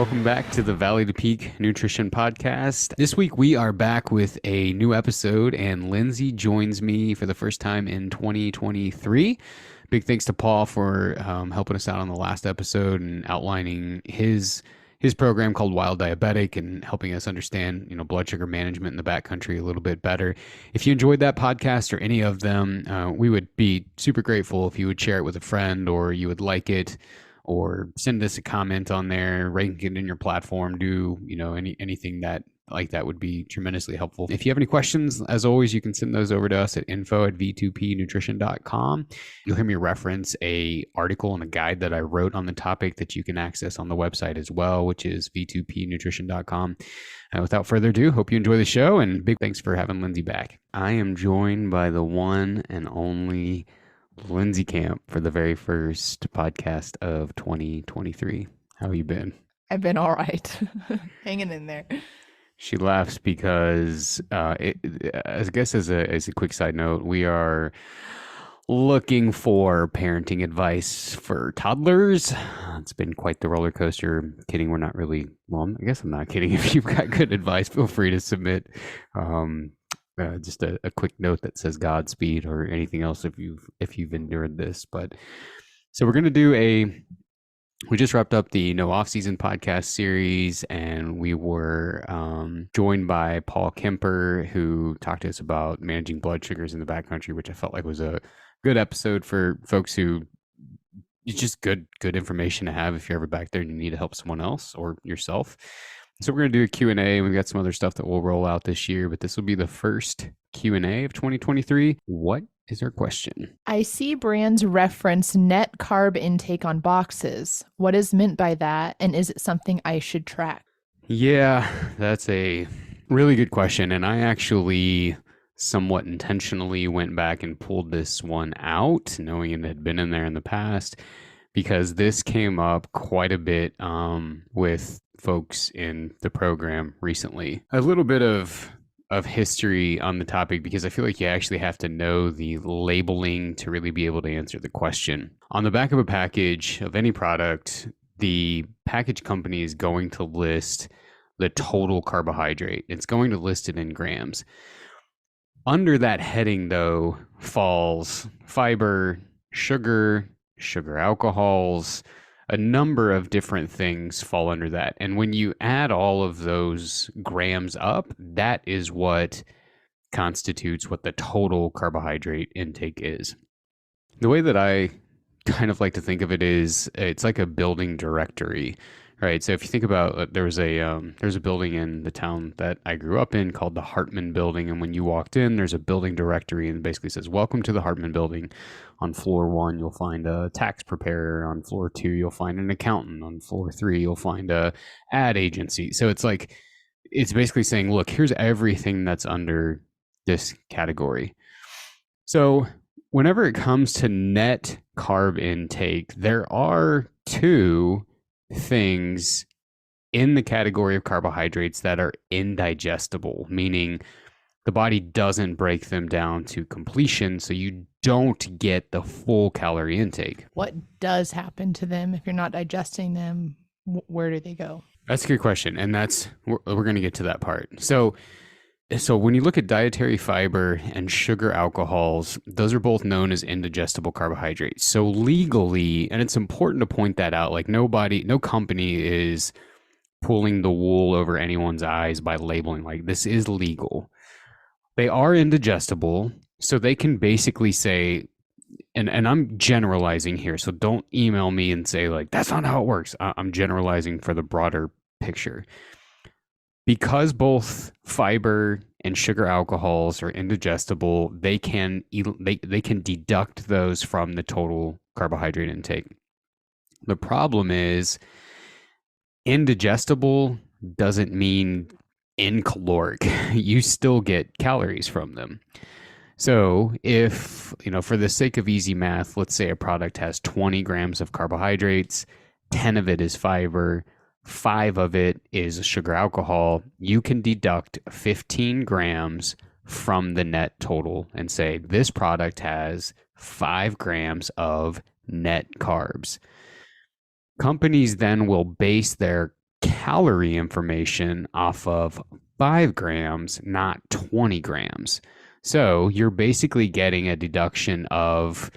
welcome back to the Valley to Peak Nutrition Podcast. This week we are back with a new episode, and Lindsay joins me for the first time in 2023. Big thanks to Paul for helping us out on the last episode and outlining his program called Wild Diabetic and helping us understand, blood sugar management in the backcountry a little bit better. If you enjoyed that podcast or any of them, we would be super grateful if you would share it with a friend, or you would like it, or send us a comment on there, rank it in your platform, do, anything that would be tremendously helpful. If you have any questions, as always, you can send those over to us at info@v2pnutrition.com. You'll hear me reference a article and a guide that I wrote on the topic that you can access on the website as well, which is v2pnutrition.com. Without further ado, hope you enjoy the show, and big thanks for having Lindsay back. I am joined by the one and only Lindsay Camp for the very first podcast of 2023. How have you been? I've been all right. Hanging in there. She laughs because, I guess as a quick side note, we are looking for parenting advice for toddlers. It's been quite the roller coaster. Kidding, we're not really. Well, I guess I'm not kidding. If you've got good advice, feel free to submit. Just a quick note that says Godspeed or anything else if you've endured this. But so we're going to do we just wrapped up the No Off Season podcast series, and we were joined by Paul Kemper, who talked to us about managing blood sugars in the backcountry, which I felt like was a good episode for folks who it's just good information to have if you're ever back there and you need to help someone else or yourself. So we're going to do a Q&A. We've got some other stuff that we'll roll out this year, but this will be the first Q&A of 2023. What is our question? I see brands reference net carb intake on boxes. What is meant by that, and is it something I should track? Yeah, that's a really good question, and I actually somewhat intentionally went back and pulled this one out, knowing it had been in there in the past, because this came up quite a bit with folks in the program recently. A little bit of history on the topic, because I feel like you actually have to know the labeling to really be able to answer the question. On the back of a package of any product, the package company is going to list the total carbohydrate. It's going to list it in grams. Under that heading, though, falls fiber, sugar alcohols. A number of different things fall under that. And when you add all of those grams up, that is what constitutes what the total carbohydrate intake is. The way that I kind of like to think of it is it's like a building directory, right? So if you think about there's a building in the town that I grew up in called the Hartman Building. And when you walked in, there's a building directory and it basically says, "Welcome to the Hartman Building." On floor 1, you'll find a tax preparer. On floor 2, you'll find an accountant. On floor 3, you'll find a ad agency. So it's basically saying, look, here's everything that's under this category. So whenever it comes to net carb intake, there are two things in the category of carbohydrates that are indigestible, meaning the body doesn't break them down to completion, so you don't get the full calorie intake. What does happen to them if you're not digesting them? Where do they go? That's a good question, and we're going to get to that part. So when you look at dietary fiber and sugar alcohols, those are both known as indigestible carbohydrates. So legally, and it's important to point that out, like no company is pulling the wool over anyone's eyes by labeling like this is legal. They are indigestible, so they can basically say, and I'm generalizing here, so don't email me and say like, that's not how it works. I'm generalizing for the broader picture. Because both fiber and sugar alcohols are indigestible, they can deduct those from the total carbohydrate intake. The problem is indigestible doesn't mean incaloric. You still get calories from them. So if, for the sake of easy math, let's say a product has 20 grams of carbohydrates, 10 of it is fiber, 5 of it is sugar alcohol, you can deduct 15 grams from the net total and say this product has 5 grams of net carbs. Companies then will base their calorie information off of 5 grams, not 20 grams. So you're basically getting a deduction of,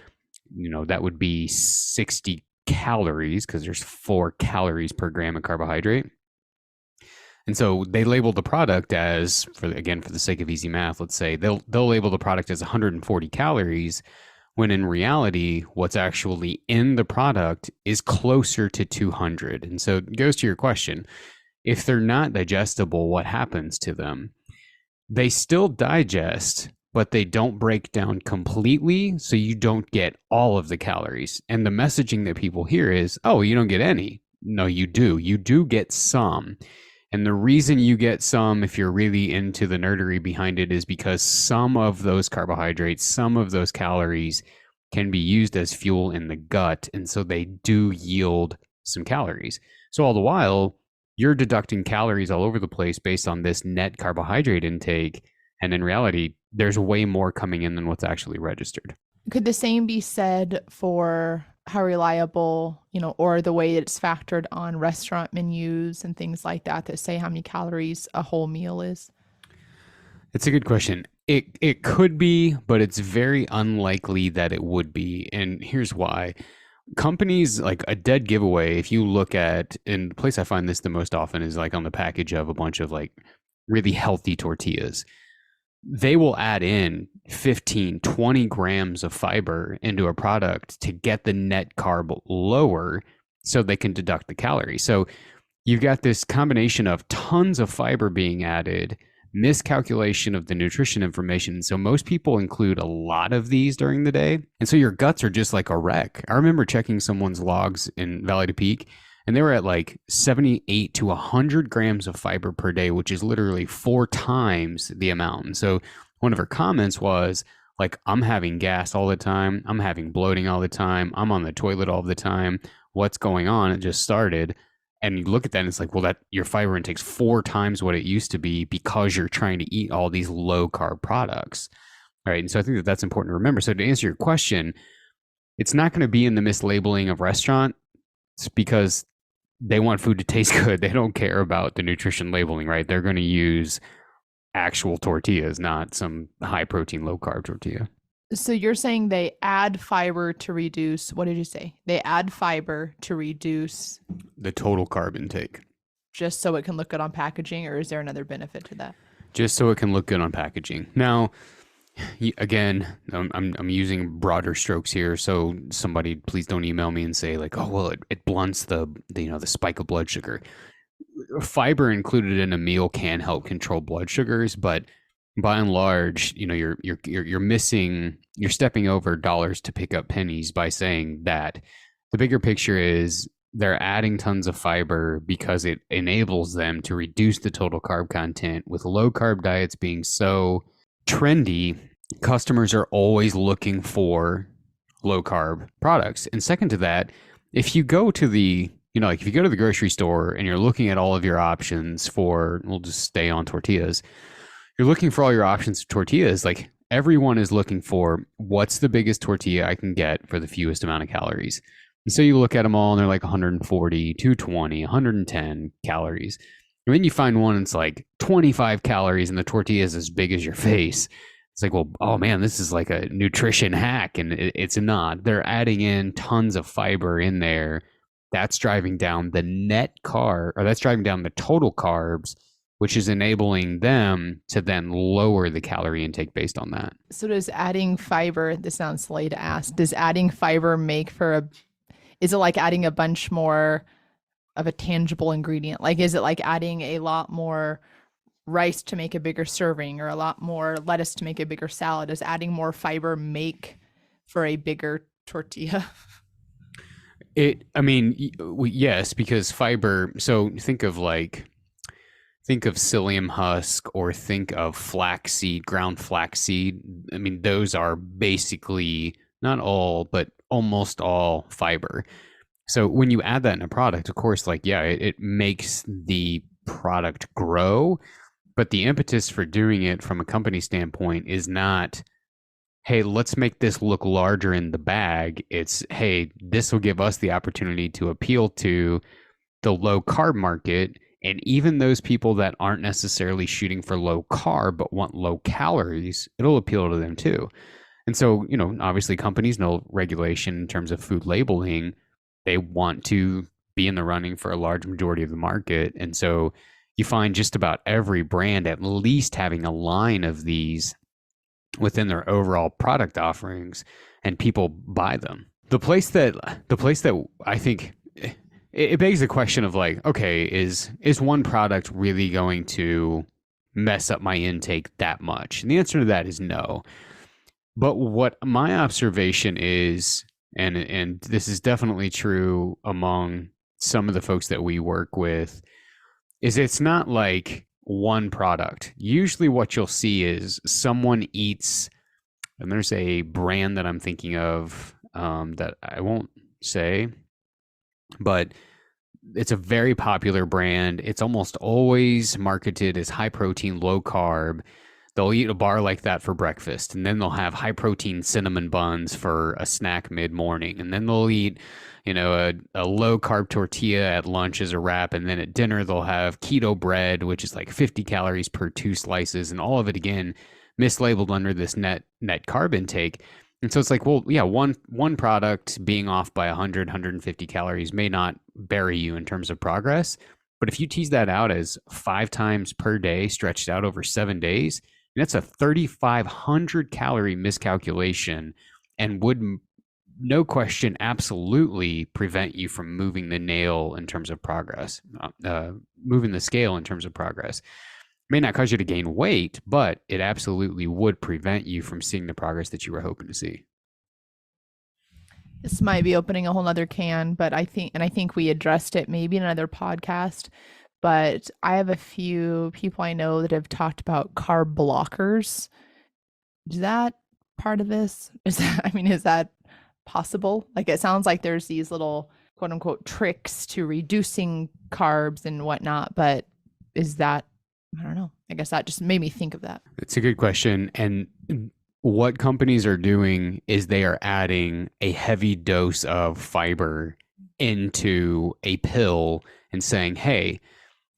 that would be 60 calories because there's 4 calories per gram of carbohydrate. And so they label the product as, for the sake of easy math, let's say they'll label the product as 140 calories, when in reality, what's actually in the product is closer to 200. And so it goes to your question, if they're not digestible, what happens to them? They still digest, but they don't break down completely, so you don't get all of the calories. And the messaging that people hear is, oh, you don't get any. No, you do. You do get some. And the reason you get some, if you're really into the nerdery behind it, is because some of those carbohydrates, some of those calories can be used as fuel in the gut. And so they do yield some calories. So all the while, you're deducting calories all over the place based on this net carbohydrate intake. And in reality, there's way more coming in than what's actually registered. Could the same be said for how reliable, or the way it's factored on restaurant menus and things like that say how many calories a whole meal is? It's a good question. It could be, but it's very unlikely that it would be. And here's why. Companies, like a dead giveaway, if you look at, and the place I find this the most often is like on the package of a bunch of like really healthy tortillas. They will add in 15, 20 grams of fiber into a product to get the net carb lower so they can deduct the calories. So you've got this combination of tons of fiber being added, miscalculation of the nutrition information. So most people include a lot of these during the day. And so your guts are just like a wreck. I remember checking someone's logs in Valley to Peak, and they were at like 78 to 100 grams of fiber per day, which is literally 4 times the amount. And so one of her comments was like, I'm having gas all the time. I'm having bloating all the time. I'm on the toilet all the time. What's going on? It just started. And you look at that and it's like, well, that your fiber intake's 4 times what it used to be because you're trying to eat all these low carb products. All right. And so I think that that's important to remember. So to answer your question, it's not going to be in the mislabeling of restaurant. It's because they want food to taste good. They don't care about the nutrition labeling, right? They're going to use actual tortillas, not some high protein, low carb tortilla. So you're saying they add fiber to reduce, what did you say? They add fiber to reduce the total carb intake. Just so it can look good on packaging, or is there another benefit to that? Just so it can look good on packaging. Now, again, I'm using broader strokes here, so somebody please don't email me and say like, oh well, it blunts the spike of blood sugar. Fiber included in a meal can help control blood sugars, but by and large, you're missing, you're stepping over dollars to pick up pennies by saying that. The bigger picture is they're adding tons of fiber because it enables them to reduce the total carb content. With low carb diets being so trendy, customers are always looking for low carb products. And second to that, if you go to the if you go to the grocery store and you're looking at all of your options for, we'll just stay on tortillas, you're looking for all your options for tortillas, like everyone is looking for what's the biggest tortilla I can get for the fewest amount of calories. And so you look at them all and they're like 140, 220, 110 calories. And then you find one that's like 25 calories and the tortilla is as big as your face. It's like, well, oh man, this is like a nutrition hack. And it's not. They're adding in tons of fiber in there. That's driving down the net carb, or that's driving down the total carbs, which is enabling them to then lower the calorie intake based on that. So does adding fiber, this sounds silly to ask, does adding fiber make for is it like adding a bunch more of a tangible ingredient? Like, is it like adding a lot more rice to make a bigger serving, or a lot more lettuce to make a bigger salad? Does adding more fiber make for a bigger tortilla? Yes, because fiber, so think of psyllium husk, or think of flaxseed, ground flaxseed. I mean, those are basically not all, but almost all fiber. So when you add that in a product, of course, it makes the product grow. But the impetus for doing it from a company standpoint is not, hey, let's make this look larger in the bag. It's, hey, this will give us the opportunity to appeal to the low carb market. And even those people that aren't necessarily shooting for low carb but want low calories, it'll appeal to them too. And so, obviously companies know regulation in terms of food labeling. They want to be in the running for a large majority of the market. And so you find just about every brand at least having a line of these within their overall product offerings, and people buy them. The place that I think it begs the question of like, okay, is one product really going to mess up my intake that much? And the answer to that is no. But what my observation is, and this is definitely true among some of the folks that we work with, is it's not like one product. Usually what you'll see is someone eats, and there's a brand that I'm thinking of that I won't say, but it's a very popular brand. It's almost always marketed as high protein, low carb. They'll eat a bar like that for breakfast, and then they'll have high protein cinnamon buns for a snack mid morning, and then they'll eat, a low carb tortilla at lunch as a wrap, and then at dinner they'll have keto bread, which is like 50 calories per 2 slices, and all of it again mislabeled under this net carb intake. And so it's like, well, yeah, one product being off by 100, 150 calories may not bury you in terms of progress, but if you tease that out as 5 times per day stretched out over 7 days, that's a 3,500 calorie miscalculation, and would, no question, absolutely prevent you from moving the nail in terms of progress, moving the scale in terms of progress. May not cause you to gain weight, but it absolutely would prevent you from seeing the progress that you were hoping to see. This might be opening a whole nother can, but I think we addressed it maybe in another podcast. But I have a few people I know that have talked about carb blockers. Is that part of this? Is that possible? Like, it sounds like there's these little quote unquote tricks to reducing carbs and whatnot, but is that, I don't know. I guess that just made me think of that. It's a good question. And what companies are doing is they are adding a heavy dose of fiber into a pill and saying, hey,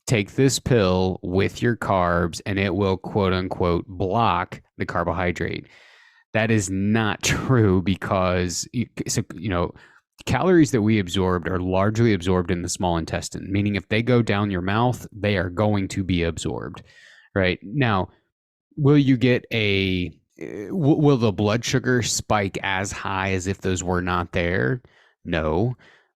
take this pill with your carbs and it will quote unquote block the carbohydrate. That is not true, because calories that we absorbed are largely absorbed in the small intestine, meaning if they go down your mouth, they are going to be absorbed. Right now, will you get will the blood sugar spike as high as if those were not there? No,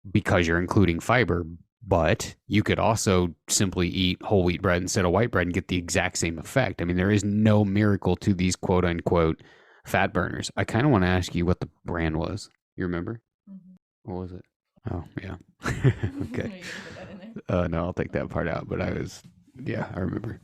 because you're including fiber. But you could also simply eat whole wheat bread instead of white bread and get the exact same effect. I mean, there is no miracle to these quote unquote fat burners. I kind of want to ask you what the brand was. You remember? Mm-hmm. What was it? Oh, yeah. Okay. No, I'll take that part out. But I remember.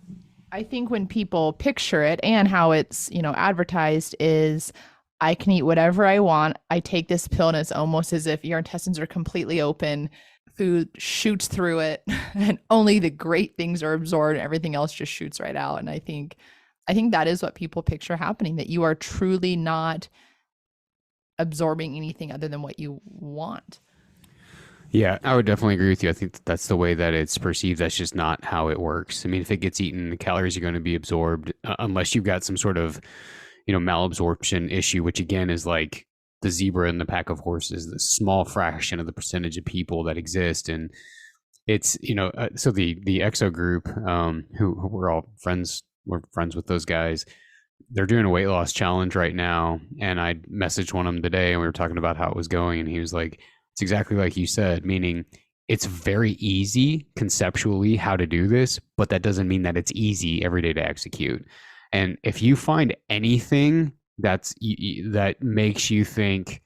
I think when people picture it and how it's, advertised is, I can eat whatever I want. I take this pill and it's almost as if your intestines are completely open. Food shoots through it and only the great things are absorbed and everything else just shoots right out. And I think that is what people picture happening, that you are truly not absorbing anything other than what you want. Yeah, I would definitely agree with you. I think that's the way that it's perceived. That's just not how it works. I mean, if it gets eaten, the calories are going to be absorbed, unless you've got some sort of, malabsorption issue, which again is like the zebra in the pack of horses, the small fraction of the percentage of people that exist. And it's, so the EXO group, who we're all friends, we're friends with those guys. They're doing a weight loss challenge right now. And I messaged one of them today and we were talking about how it was going. And he was like, it's exactly like you said, meaning it's very easy conceptually how to do this, but that doesn't mean that it's easy every day to execute. And if you find anything that makes you think,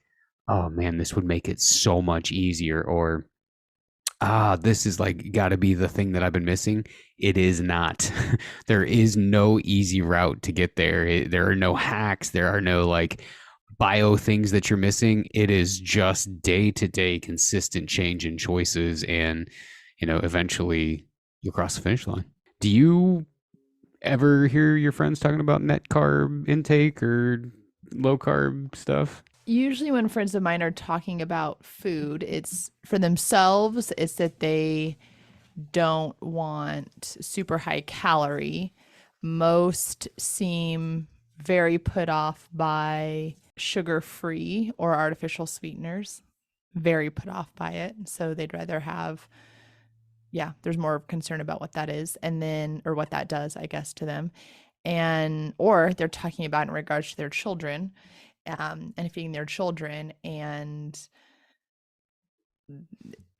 oh man, this would make it so much easier, or this is like got to be the thing that I've been missing, it is not. There is no easy route to get there. There are no hacks. There are no like bio things that you're missing. It is just day-to-day consistent change in choices, and eventually you'll cross the finish line. Do you ever hear your friends talking about net carb intake or low carb stuff? Usually when friends of mine are talking about food, it's for themselves, it's that they don't want super high calorie. Most seem very put off by sugar-free or artificial sweeteners, very put off by it. So they'd rather have, yeah, there's more concern about what that is and then, or what that does, I guess, to them. And, or they're talking about in regards to their children, and feeding their children, and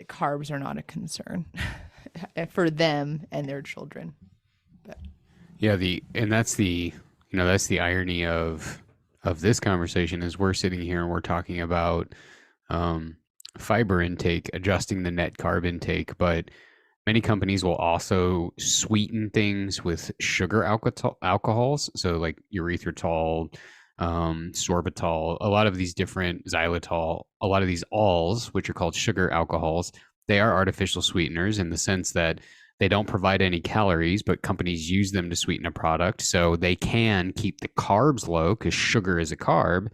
carbs are not a concern for them and their children. But Yeah, that's the that's the irony of this conversation is we're sitting here and we're talking about fiber intake, adjusting the net carb intake, but many companies will also sweeten things with sugar alcohols, so like erythritol, sorbitol, a lot of these different xylitol, a lot of these alls, which are called sugar alcohols. They are artificial sweeteners in the sense that they don't provide any calories, but companies use them to sweeten a product so they can keep the carbs low because sugar is a carb,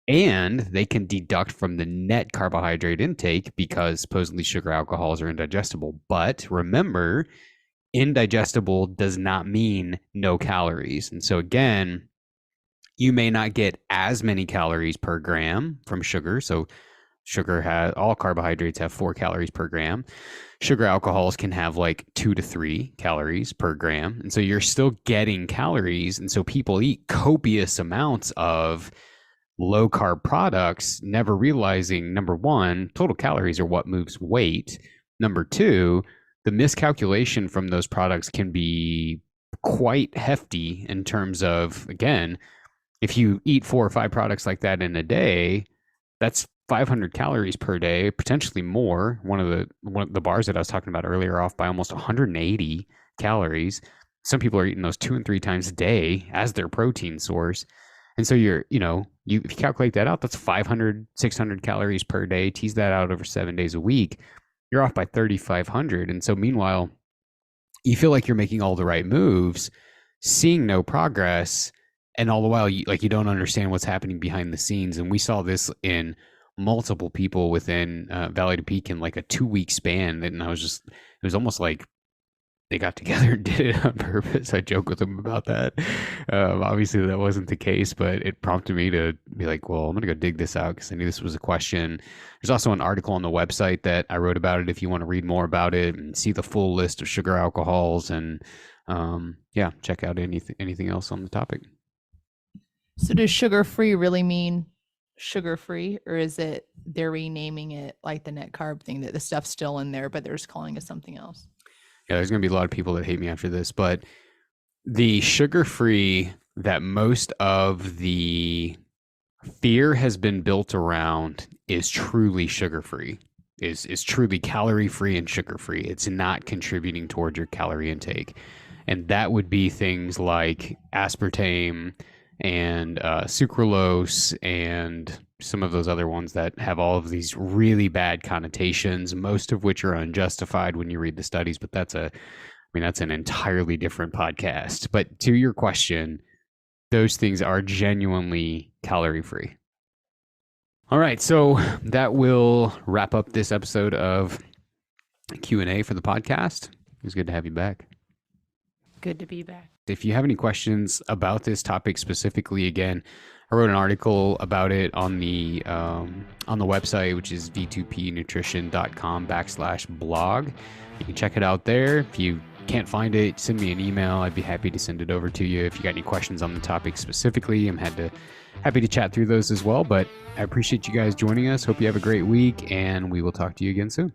and they can deduct from the net carbohydrate intake because supposedly sugar alcohols are indigestible. But remember, indigestible does not mean no calories. And so again, you may not get as many calories per gram from sugar. So sugar has, all carbohydrates have 4 calories per gram. Sugar alcohols can have like 2 to 3 calories per gram. And so you're still getting calories. And so people eat copious amounts of low carb products, never realizing, number one, total calories are what moves weight. Number two, the miscalculation from those products can be quite hefty in terms of, again, if you eat 4 or 5 products like that in a day, that's 500 calories per day, potentially more. One of the bars that I was talking about earlier off by almost 180 calories. Some people are eating those 2 and 3 times a day as their protein source. And so if you calculate that out, that's 500, 600 calories per day. Tease that out over 7 days a week. You're off by 3,500. And so meanwhile, you feel like you're making all the right moves, seeing no progress, and all the while you don't understand what's happening behind the scenes. And we saw this in multiple people within Valley to Peak in like a 2-week span. And it was almost like they got together and did it on purpose. I joke with them about that. Obviously that wasn't the case, but it prompted me to be like, well, I'm going to go dig this out because I knew this was a question. There's also an article on the website that I wrote about it if you want to read more about it and see the full list of sugar alcohols, and check out anything else on the topic. so does sugar-free really mean sugar-free, or is it they're renaming it like the net carb thing, that the stuff's still in there, but they're just calling it something else? Yeah, there's going to be a lot of people that hate me after this, but the sugar-free that most of the fear has been built around is truly sugar-free, is truly calorie-free and sugar-free. It's not contributing towards your calorie intake. And that would be things like aspartame and sucralose and some of those other ones that have all of these really bad connotations, most of which are unjustified when you read the studies. But that's an entirely different podcast. But to your question, those things are genuinely calorie free. All right, so that will wrap up this episode of Q&A for the podcast. It was good to have you back. Good to be back. If you have any questions about this topic specifically, again, I wrote an article about it on the website, which is v2pnutrition.com/blog. You can check it out there. If you can't find it, send me an email. I'd be happy to send it over to you. If you got any questions on the topic specifically, I'm happy to chat through those as well. But I appreciate you guys joining us. Hope you have a great week, and we will talk to you again soon.